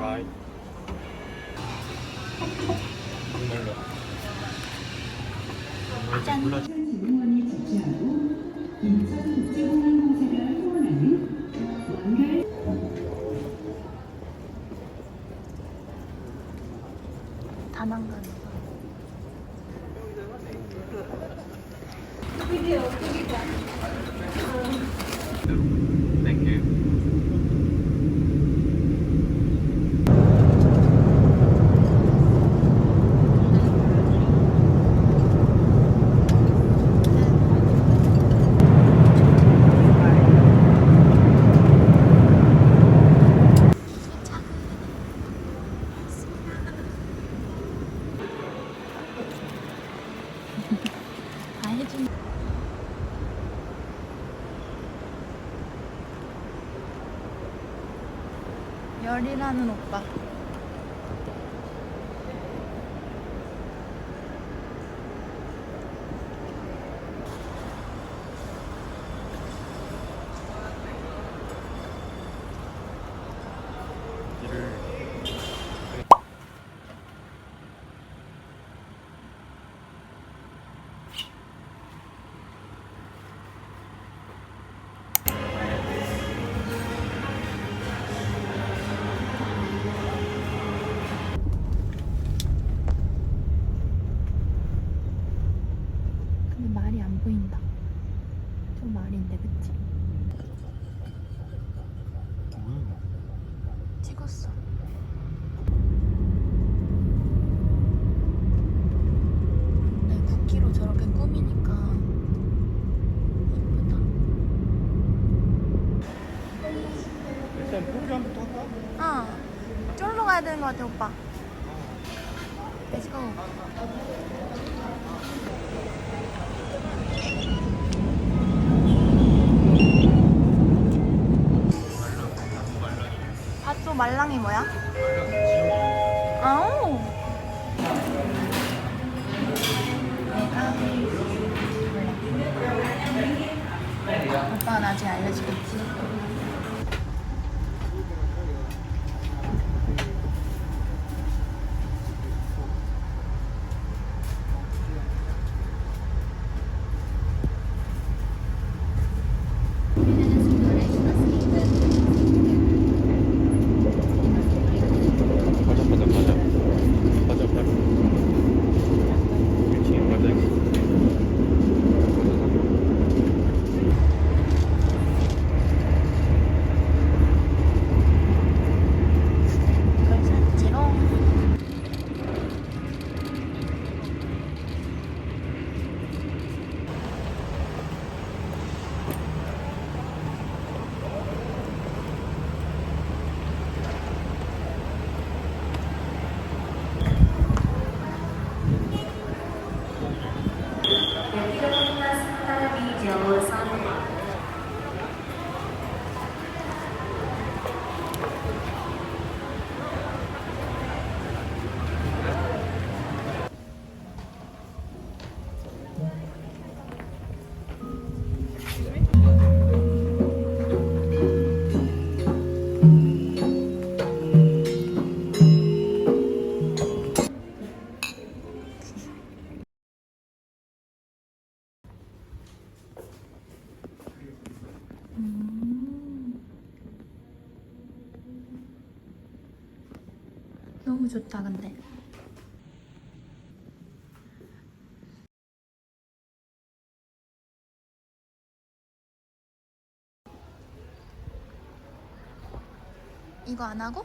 Right. 짠. 진흥원이 주최하고 인천국제공항 공사가 후원하는 완결 다낭 가는 거. Thank you. 다 해준. 열이라는 오빠. 근데 말이 안 보인다. 저 말인데, 그치? 찍었어. 네, 국기로 저렇게 꾸미니까 예쁘다. 일단 포장부터 할까? 쫄로 가야 되는 것 같아, 오빠. Let's go. 밭도 말랑이 뭐야? 아우. 내가 오빠가 나중에 알려주겠지. 맞아. 그렇지, 맞아. 그걸 샀지롱. 너무 좋다, 근데. 이거 안 하고?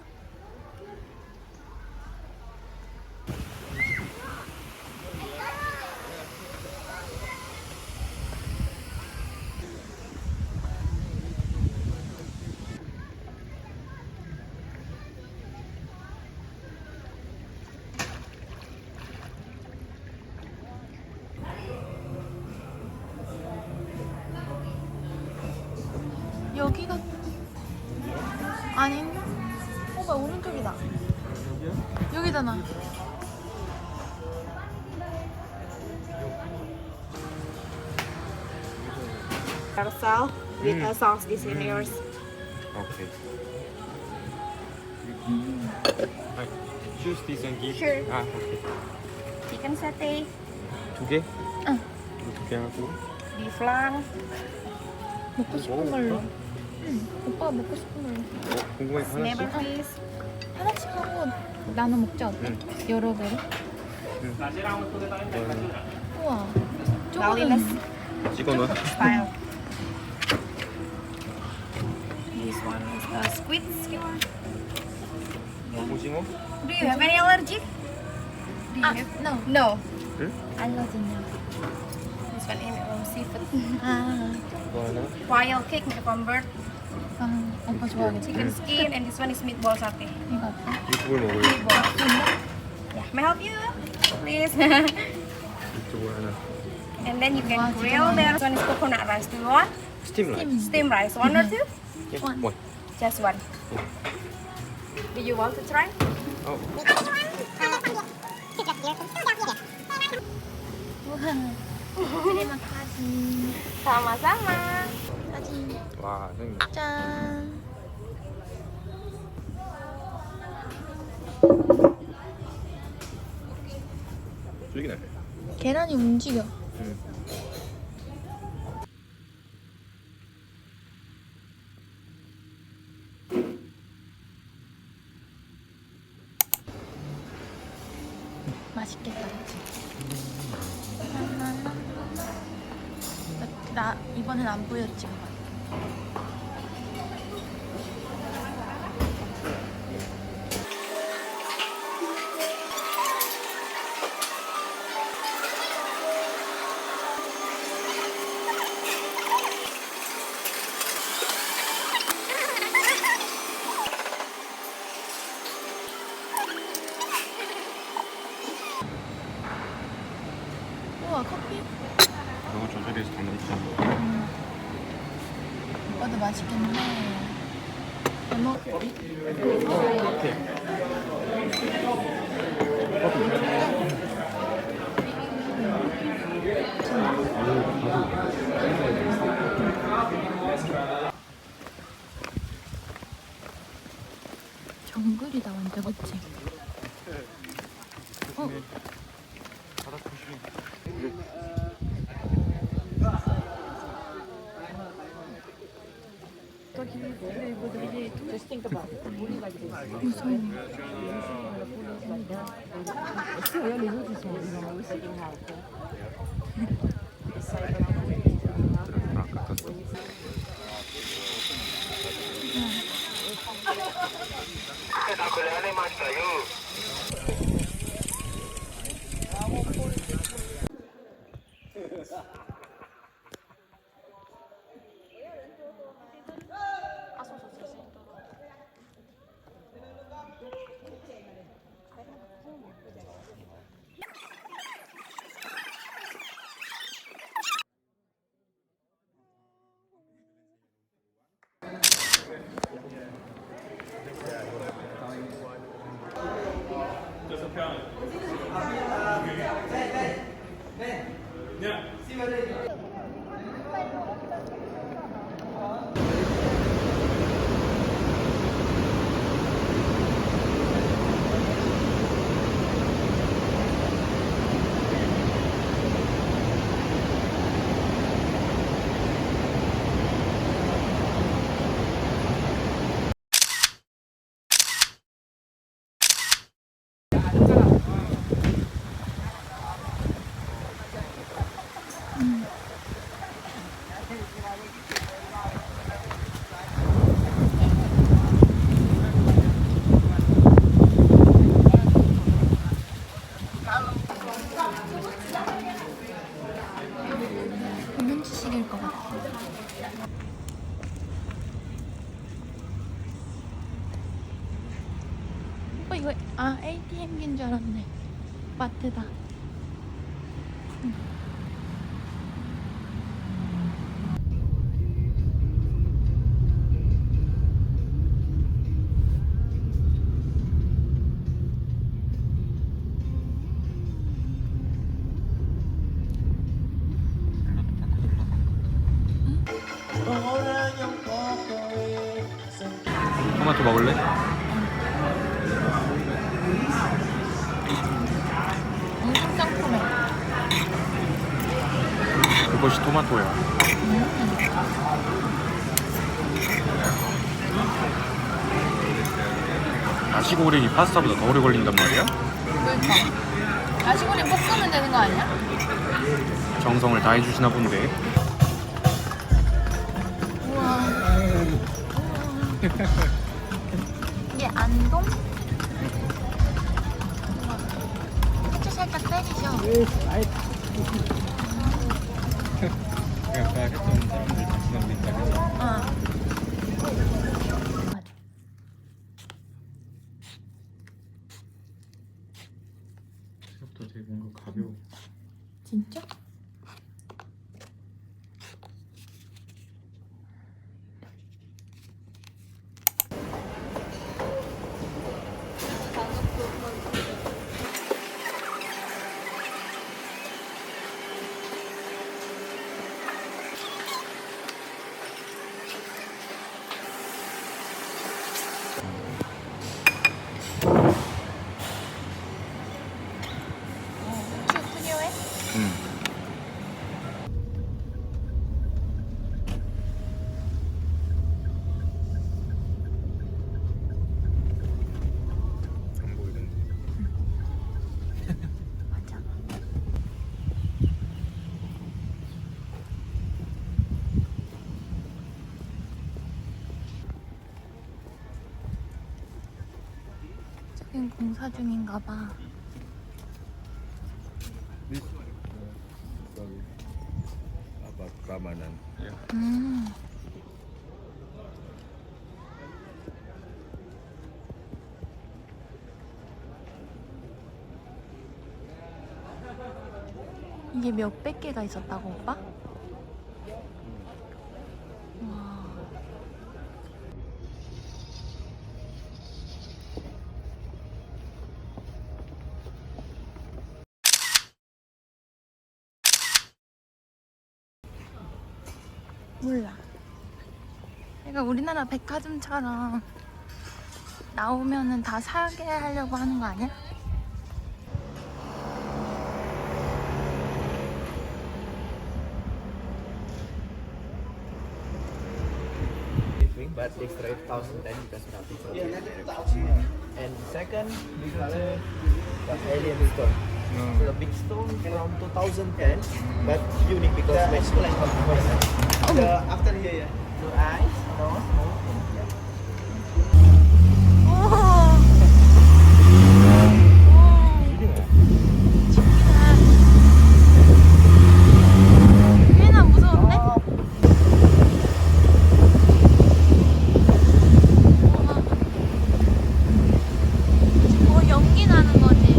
여기가 아닌데? 오빠 오른쪽이다. 여기잖아. Carousel with songs designers. 오케이. Choose this and give. Sure. 아, 오케이. chicken satay, 두 개? 응. 이거 두 개 하고. beef flan. 먹고 싶은 싶은 걸로. 응. 오빠가 먹고 싶은 걸로. 궁금한 거 Never 하나씩? please. 하나씩 하고 나눠 먹자 어때? 응. 여러 개로. 이거는 우와. Balinese 조금 찍어 넣어. style. This one is the squid skewer. 오징어? Do you have any allergy? Do you 아, have? no. No. 응? 알러지냐? This one is seafood. 아, 이거 하나. Quail cake made from bird. 아, 오빠 좋아하겠지? Chicken skin and this one is meatball satay. 이거 어때? 이쪽을 먹을래? Meatball. Yeah. May I help you? Please. 이쪽을 하나. And then you can Wow, grill. chicken. This one is coconut rice. Do you want? 스팀 라이스. Steam rice. One or two? 예, 원. 원. Just one. Do you want to try? 어, 우와. terima kasih. Sama-sama. 사진. 와, 선생님. 짠. 쫄기네. 계란이 움직여. 응. 맛있겠다, 그치? 나 이번엔 안 보였지? 우와, 커피? 너가 저 자리에서 다 넣었잖아. 오빠도 맛있겠네. 잘 먹. 정글이다 완전, 그치? 어? 바닥 조심. 아까 떴어. 금융지식일 것 같아. 이거 ATM기인 줄 알았네. 마트다. 토마토 먹을래? 엄청 상큼해. 그것이 토마토야. 나시고랭이 파스타보다 더 오래 걸린단 말이야? 그러니까. 나시고랭 볶으면 되는 거 아니야? 정성을 다해 주시나 본데. 우와. 이게 안동? 우와. 후추 살짝 때리죠. 아까 했던 사람들 같이 나오니까 그래서. 어. 생각보다 되게 뭔가 가벼워. 진짜? 후추 필요해? 응. 안 보이던데. 맞아. 저긴 공사 중인가 봐. Apa keamanan? 음. 이게 몇백 개가 있었다고, 오빠? 와. 몰라. 그러니까 우리나라 백화점처럼 나오면은 다 사게 하려고 하는 거 아니야? But the extra 2010 because nothing for And second, we go to the alien stone. So the big stone from 2010, but unique because Mexico like after here, blue eyes, nose, mouth, 꽤나 무서운데? 연기 나는 거지.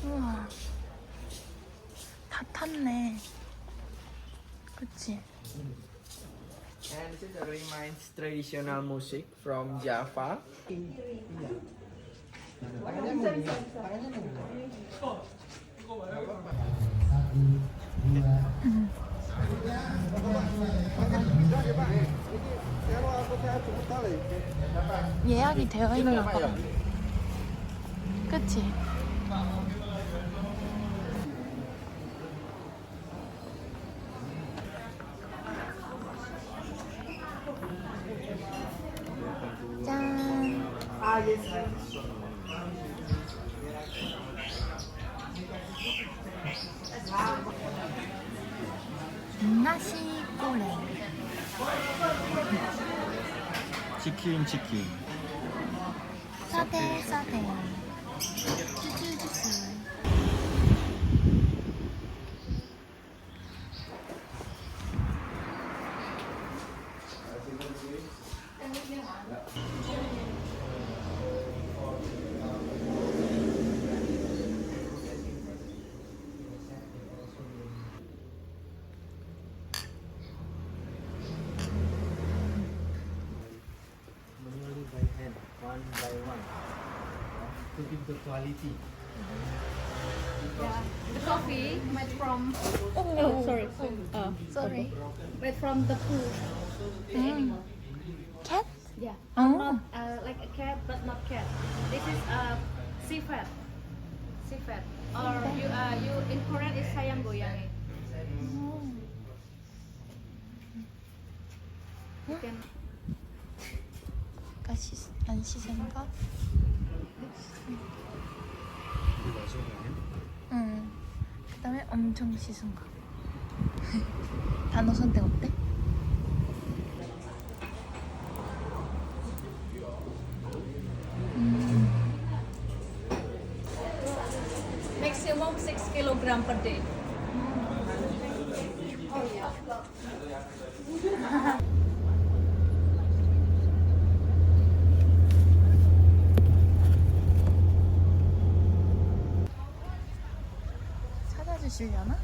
우와. 다 탔네. 그치? And this is reminds traditional music from Java. 예약이 되어 있나 봐. 그치? 짠. 나시 꼬레. 치킨. 사대. 주스. Manually by hand, one by one, to give the quality. The coffee made from sorry. made from the pool. cat? Yeah. Oh. Not like a cat, but not cat. This is seafood. Seafood. Or you in Korean is sayang goyangi. You can 안 씻은 거? 이게 마지막 아니야? 응. 그 다음에 엄청 씻은 거. 단어 선택 어때? maximum 6 kilogram per day. 찾아주시려나?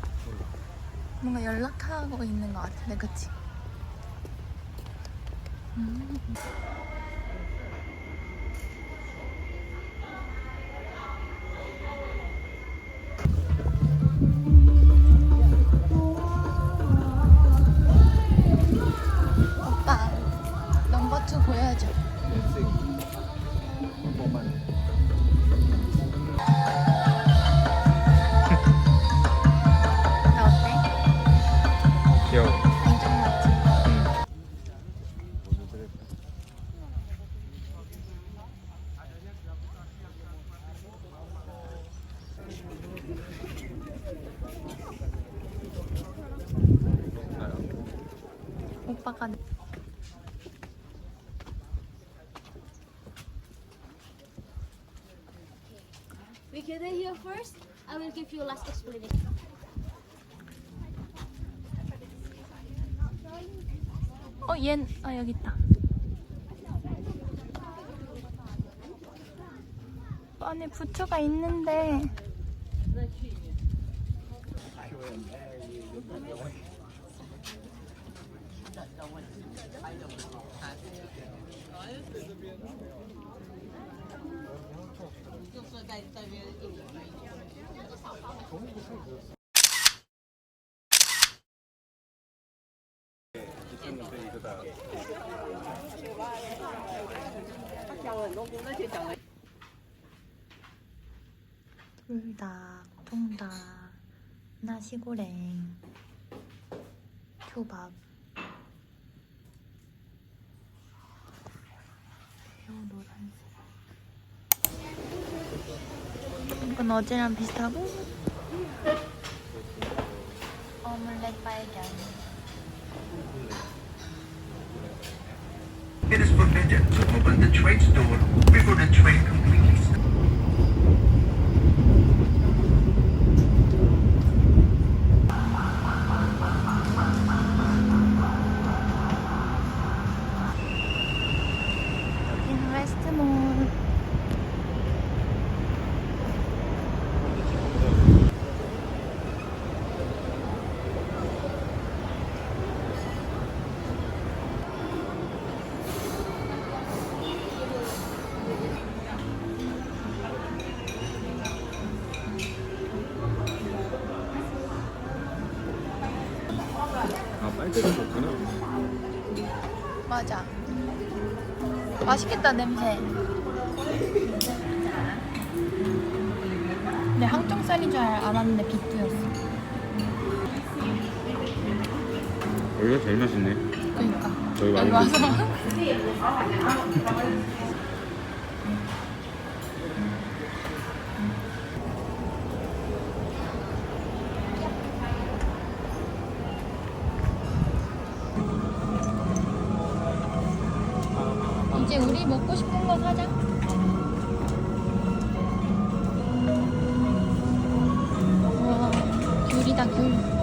뭔가 연락하고 있는 것 같은데, 그치? 오빠, 넘버 2 보여줘. 나 어때? 귀여워. 완전 멋지. 오빠가 We get it here first. I will give you last explanation. 여기 있다. 안에 부추가 있는데. 불닭, 통닭, 나시고랭, 초밥, 새우 노란색. 이건 어제랑 비슷하고 오믈렛 빨간. It is forbidden to open the trade's door before the trade completely stops. 여기는 웨스트몰. 아, 빨대가 좋구나. 맞아. 맛있겠다, 냄새. 근데 항정살인 줄 알았는데 비트였어. 여기가 제일 맛있네. 그니까. 저희 여기 와서. 와서. 이제 우리 먹고 싶은 거 사자. 우와, 귤이다, 귤.